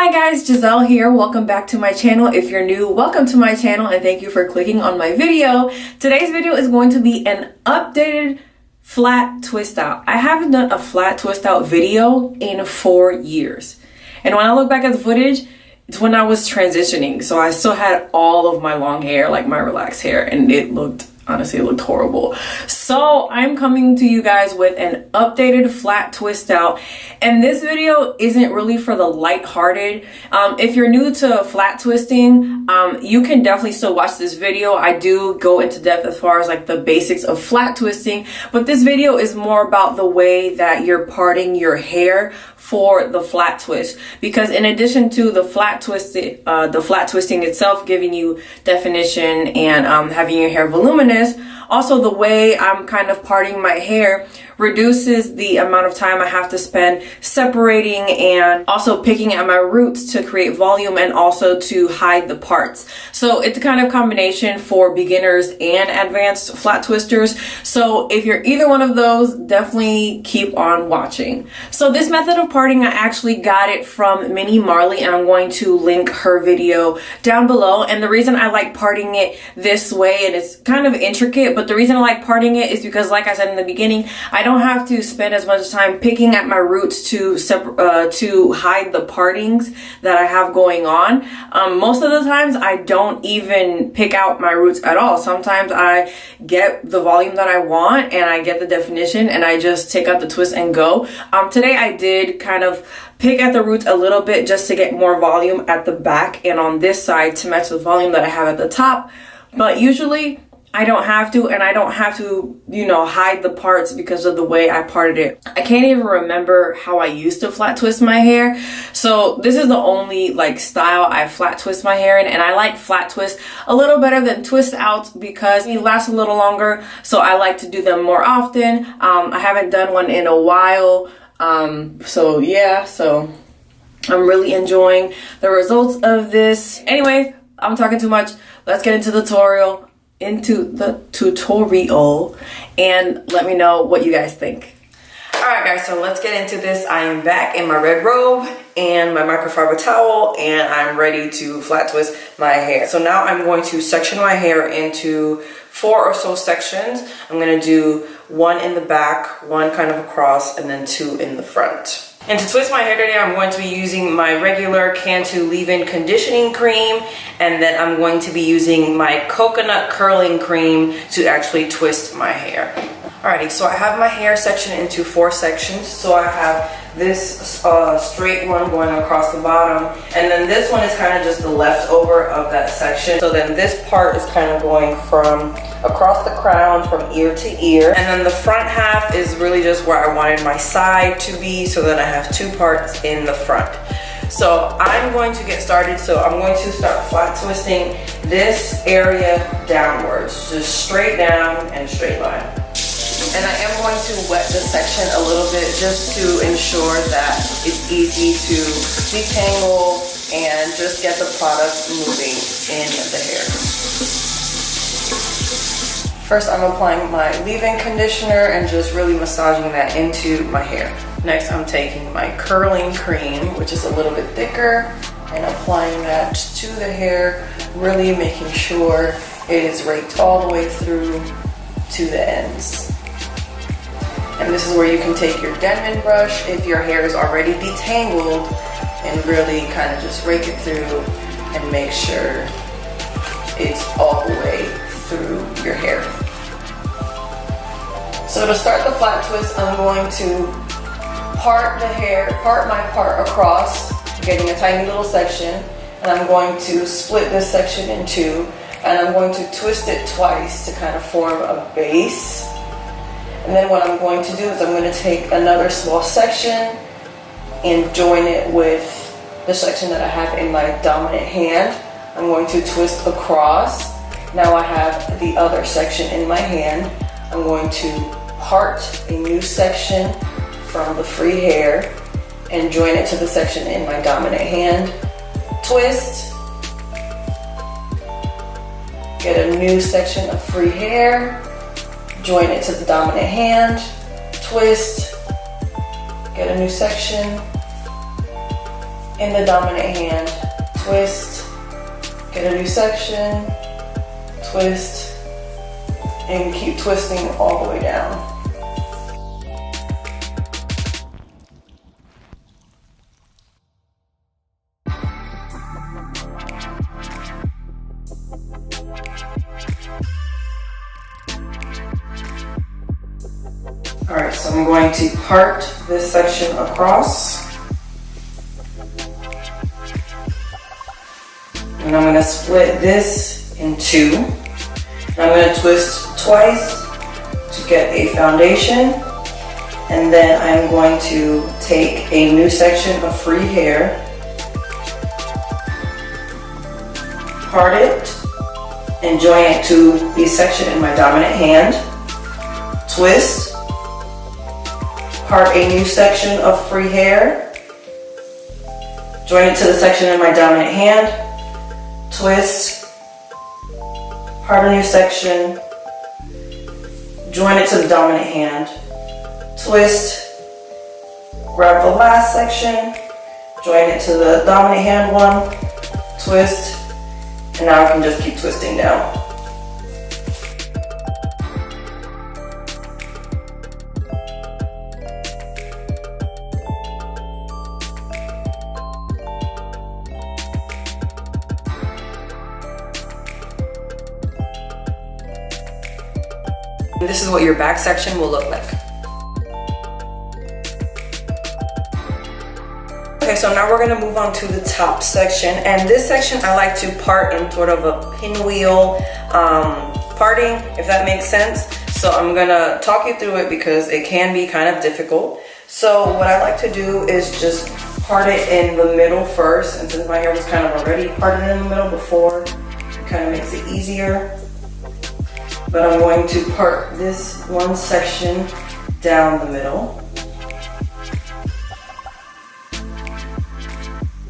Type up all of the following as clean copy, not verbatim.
Hi guys, Giselle here. Welcome back to my channel. If you're new, welcome to my channel and thank you for clicking on my video. Today's video is going to be an updated flat twist out. I haven't done a flat twist out video in 4 years. And when I look back at the footage, it's when I was transitioning. So I still had all of my long hair, like my relaxed hair, and honestly, it looked horrible. So I'm coming to you guys with an updated flat twist out. And this video isn't really for the lighthearted. If you're new to flat twisting, you can definitely still watch this video. I do go into depth as far as like the basics of flat twisting, but this video is more about the way that you're parting your hair for the flat twist, because in addition to the flat twisting itself giving you definition and having your hair voluminous, also the way I'm kind of parting my hair reduces the amount of time I have to spend separating and also picking at my roots to create volume and also to hide the parts. So it's a kind of combination for beginners and advanced flat twisters. So if you're either one of those, definitely keep on watching. So this method of parting, I actually got it from Minnie Marley, and I'm going to link her video down below. And the reason I like parting it this way, and it's kind of intricate, but the reason I like parting it is because, like I said in the beginning, I don't have to spend as much time picking at my roots to hide the partings that I have going on. Most of the times I don't even pick out my roots at all. Sometimes I get the volume that I want and I get the definition and I just take out the twist and go. Today I did kind of pick at the roots a little bit just to get more volume at the back and on this side to match the volume that I have at the top. But usually I don't have to, and I don't have to, hide the parts because of the way I parted it. I can't even remember how I used to flat twist my hair. So this is the only style I flat twist my hair in, and I like flat twist a little better than twist outs because it lasts a little longer. So I like to do them more often. I haven't done one in a while. So I'm really enjoying the results of this. Anyway, I'm talking too much. Let's get into the tutorial and let me know what you guys think. Alright guys, so let's get into this. I am back in my red robe and my microfiber towel, and I'm ready to flat twist my hair. So now I'm going to section my hair into 4 or so sections. I'm going to do 1 in the back, 1 kind of across, and then 2 in the front. And to twist my hair today, I'm going to be using my regular Cantu leave-in conditioning cream, and then I'm going to be using my coconut curling cream to actually twist my hair. Alrighty, so I have my hair sectioned into 4 sections. So I have this straight one going across the bottom, and then this one is kind of just the leftover of that section. So then this part is kind of going from across the crown from ear to ear, and then the front half is really just where I wanted my side to be, so that I have 2 parts in the front. So I'm going to get started. So I'm going to start flat twisting this area downwards, just straight down and straight line. And I am going to wet this section a little bit just to ensure that it's easy to detangle and just get the product moving in the hair. First, I'm applying my leave-in conditioner and just really massaging that into my hair. Next, I'm taking my curling cream, which is a little bit thicker, and applying that to the hair, really making sure it is raked all the way through to the ends. And this is where you can take your Denman brush if your hair is already detangled and really kind of just rake it through and make sure it's all the way through your hair. So to start the flat twist, I'm going to part my part across, getting a tiny little section, and I'm going to split this section in 2, and I'm going to twist it twice to kind of form a base. And then what I'm going to do is I'm going to take another small section and join it with the section that I have in my dominant hand. I'm going to twist across. Now I have the other section in my hand. I'm going to part a new section from the free hair and join it to the section in my dominant hand. Twist. Get a new section of free hair. Join it to the dominant hand, twist, get a new section, in the dominant hand, twist, get a new section, twist, and keep twisting all the way down. Alright, so I'm going to part this section across. And I'm going to split this in two. And I'm going to twist twice to get a foundation. And then I'm going to take a new section of free hair, part it, and join it to the section in my dominant hand. Twist. Part a new section of free hair, join it to the section in my dominant hand, twist, part a new section, join it to the dominant hand, twist, grab the last section, join it to the dominant hand one, twist, and now I can just keep twisting down. This is what your back section will look like. Okay, so now we're gonna move on to the top section. And this section I like to part in sort of a pinwheel parting, if that makes sense. So I'm gonna talk you through it because it can be kind of difficult. So what I like to do is just part it in the middle first. And since my hair was kind of already parted in the middle before, it kind of makes it easier. But I'm going to part this one section down the middle.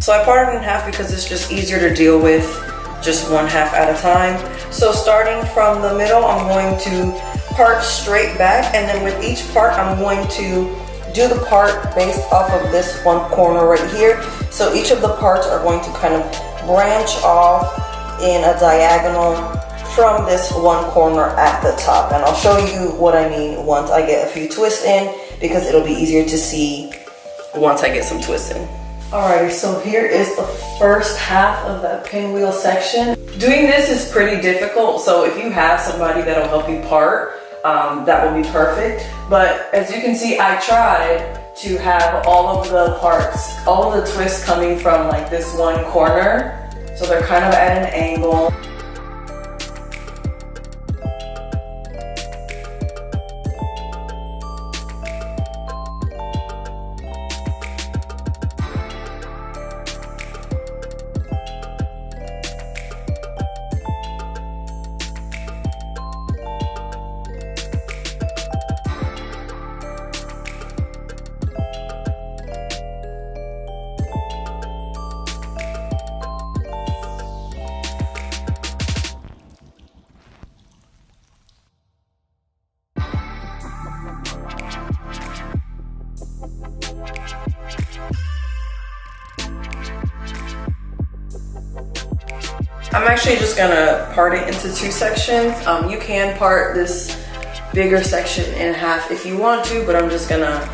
So I part it in half because it's just easier to deal with just one half at a time. So starting from the middle, I'm going to part straight back, and then with each part, I'm going to do the part based off of this one corner right here. So each of the parts are going to kind of branch off in a diagonal from this one corner at the top, and I'll show you what I mean once I get a few twists in, because it'll be easier to see once I get some twists in. Alrighty, so here is the first half of that pinwheel section. Doing this is pretty difficult, so if you have somebody that'll help you part, that will be perfect. But as you can see, I tried to have all of the parts, all of the twists coming from like this one corner, so they're kind of at an angle. I'm actually just gonna part it into two sections. You can part this bigger section in half if you want to, but I'm just gonna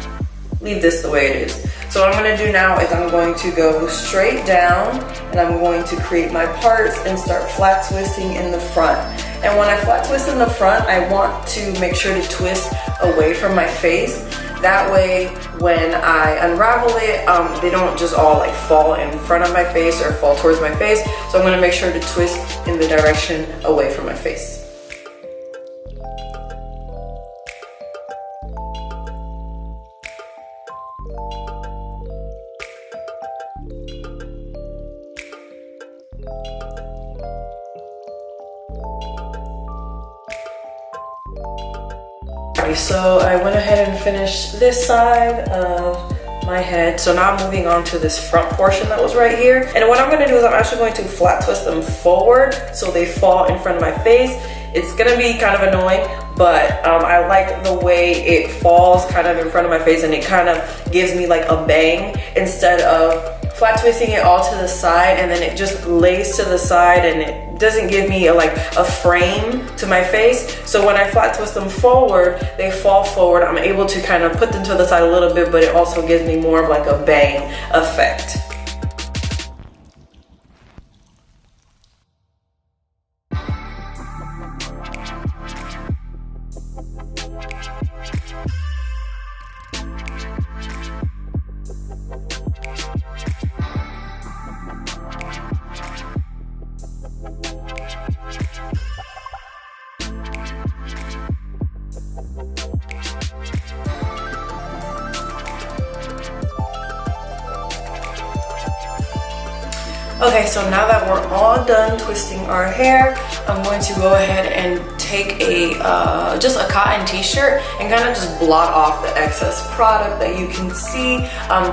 leave this the way it is. So what I'm gonna do now is I'm going to go straight down, and I'm going to create my parts and start flat twisting in the front. And when I flat twist in the front, I want to make sure to twist away from my face. That way, when I unravel it, they don't just all like fall in front of my face or fall towards my face. So I'm gonna make sure to twist in the direction away from my face. So I went ahead and finished this side of my head. So now I'm moving on to this front portion that was right here. And what I'm going to do is I'm actually going to flat twist them forward so they fall in front of my face. It's going to be kind of annoying, but I like the way it falls kind of in front of my face, and it kind of gives me like a bang instead of flat twisting it all to the side, and then it just lays to the side, and it doesn't give me a frame to my face. So when I flat twist them forward, they fall forward. I'm able to kind of put them to the side a little bit, but it also gives me more of like a bang effect. Okay, so now that we're all done twisting our hair, I'm going to go ahead and take just a cotton t-shirt and kind of just blot off the excess product that you can see,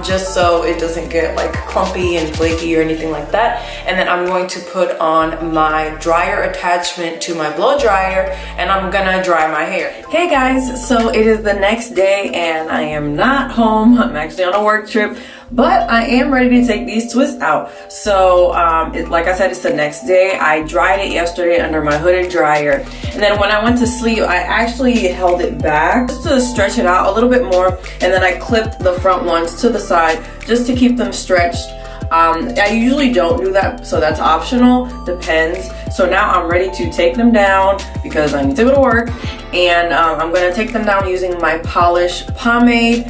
just so it doesn't get like clumpy and flaky or anything like that. And then I'm going to put on my dryer attachment to my blow dryer, and I'm gonna dry my hair. Hey guys, so it is the next day and I am not home. I'm actually on a work trip, but I am ready to take these twists out. So like I said, it's the next day. I dried it yesterday under my hooded dryer, and then when I went to sleep, I actually held it back just to stretch it out a little bit more, and then I clipped the front ones to the side just to keep them stretched. I usually don't do that, so that's optional, depends. So now I'm ready to take them down because I need to go to work, and I'm gonna take them down using my polish pomade.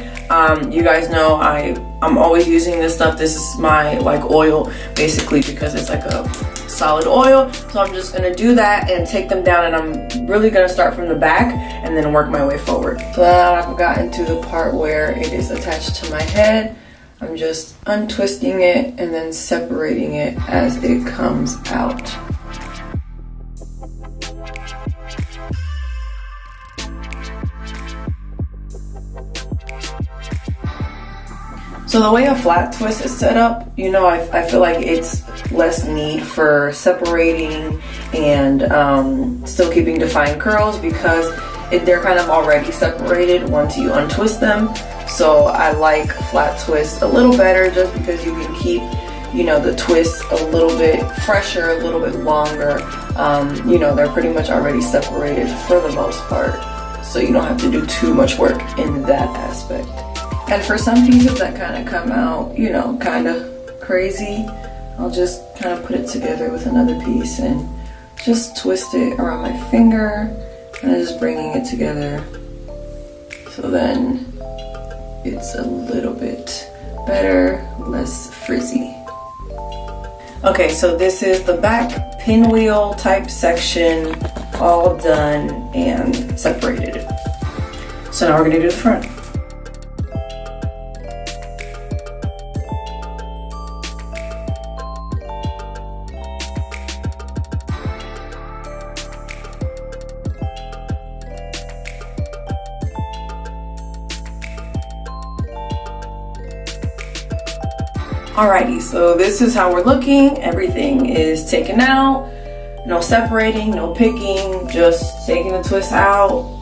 You guys know I'm always using this stuff. This is my oil basically, because it's like a solid oil. So I'm just gonna do that and take them down, and I'm really gonna start from the back and then work my way forward. So now I've gotten to the part where it is attached to my head. I'm just untwisting it and then separating it as it comes out. So the way a flat twist is set up, you know, I feel like it's less need for separating and still keeping defined curls, because they're kind of already separated once you untwist them. So I like flat twists a little better, just because you can keep, you know, the twists a little bit fresher, a little bit longer. You know, they're pretty much already separated for the most part, so you don't have to do too much work in that aspect. And for some pieces that kind of come out, you know, kind of crazy, I'll just kind of put it together with another piece and just twist it around my finger, and I'm just bringing it together, so then it's a little bit better, less frizzy. Okay, so this is the back pinwheel type section, all done and separated. So now we're gonna do the front. Alrighty, so this is how we're looking. Everything is taken out. No separating, no picking, just taking the twist out.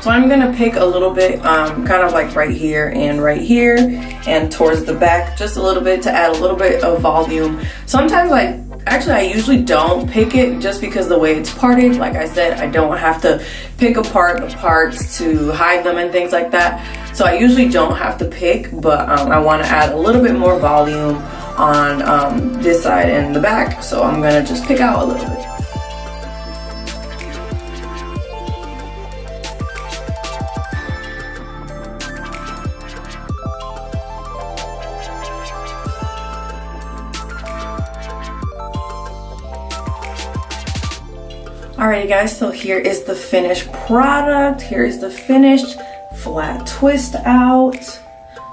So I'm gonna pick a little bit, kind of like right here and towards the back, just a little bit to add a little bit of volume. Sometimes I usually don't pick it, just because the way it's parted. Like I said, I don't have to pick apart the parts to hide them and things like that. So I usually don't have to pick, but I want to add a little bit more volume on this side and the back. So I'm gonna just pick out a little bit. Alrighty guys, so here is the finished product. Here is the finished flat twist out.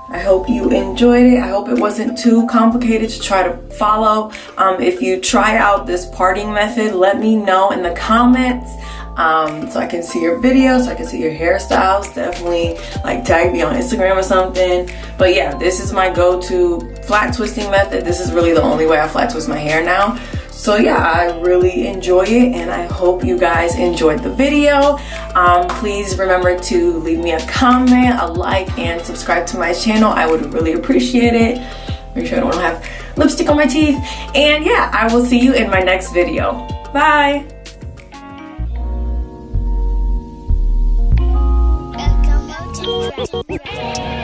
I hope you enjoyed it. I hope it wasn't too complicated to try to follow. If you try out this parting method, let me know in the comments, so I can see your videos, so I can see your hairstyles. Definitely tag me on Instagram or something. But yeah, this is my go-to flat twisting method. This is really the only way I flat twist my hair now. So yeah, I really enjoy it, and I hope you guys enjoyed the video. Please remember to leave me a comment, a like, and subscribe to my channel. I would really appreciate it. Make sure I don't have lipstick on my teeth. And yeah, I will see you in my next video. Bye. Welcome to